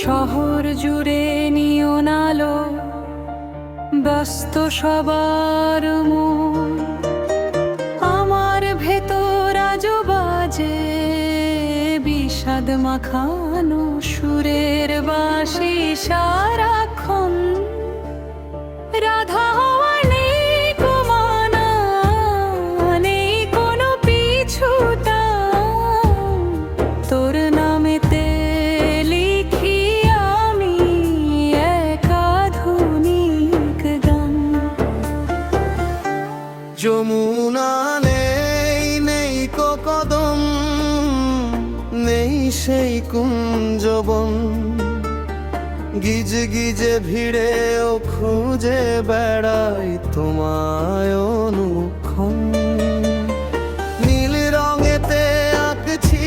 শহর জুড়ে নিয়ন আলো, ব্যস্ত সবার মন। আমার ভেতর আজও বাজে বিষাদ মাখানো সুরের বাঁশি সারাক্ষণ। রাধা হওয়ার নেই কো মানা, নেই কোনো পিছুটা, তোর নামেতে লিখি আমি এক আধুনিক গান। যমুনা নেই, নেই কো কদম, নেই সেই কুঞ্জবন। গিজে গিজে ভিড়েও খুঁজে বেড়াই তোমায় অনুক্ষণ। নীল রঙেতে আঁকছি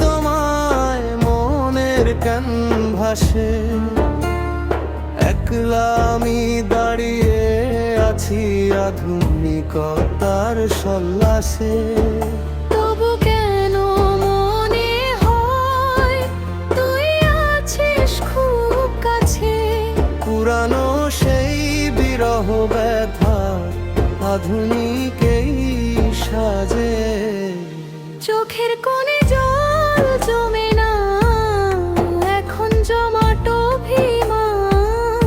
তোমায় মনের ক্যানভাসে। একলা আমি দাঁড়িয়ে আছি আধুনিকতার সল্লাসে। তবু কেন মনে হয় তুই আছিস খুব কাছে। পুরানো সেই বিরহ ব্যথা আধুনিকেই সাজে। চোখের কোণে জল জমে না এখন জমাট অভিমান।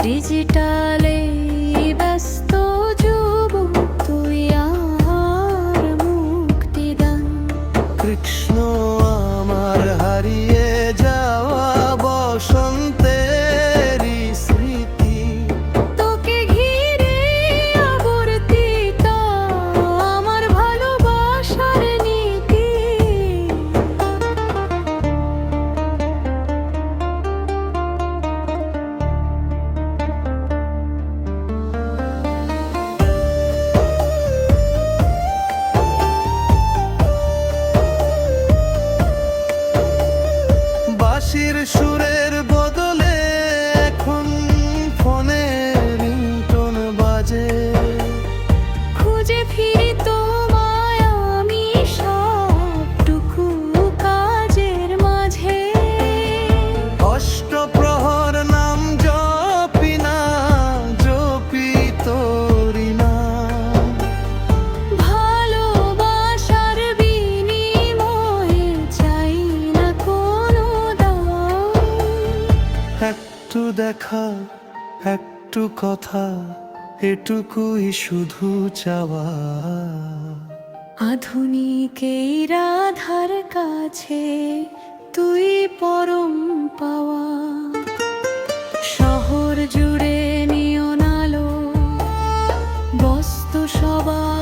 ডিজিটালে ব্যস্ত যুব তুই আর মুক্তিদান। কৃষ্ণ আমার হারিয়ে যাওয়া বসন্তেরই স্মৃতি। তোকে ঘিরে আবর্তিত আমার ভালোবাসার নীতি। বাঁশির সুরের বদলে এখন ফোনে রিংটোন বাজে। খুঁজে ফিরি তোমায় আমি সবটুকু কাজের মাঝে। অষ্টপ্রহর নাম জপি না, জপি তোরি না। ভালোবাসার বিনিময়ে চাই না কোনো দাম। একটু দেখা, একটু কথা, এটুকুই শুধু চাওয়া। আধুনিক এই রাধার কাছে তুই পরম পাওয়া। শহর জুড়ে নিয়ন আলো, বস্ত সবার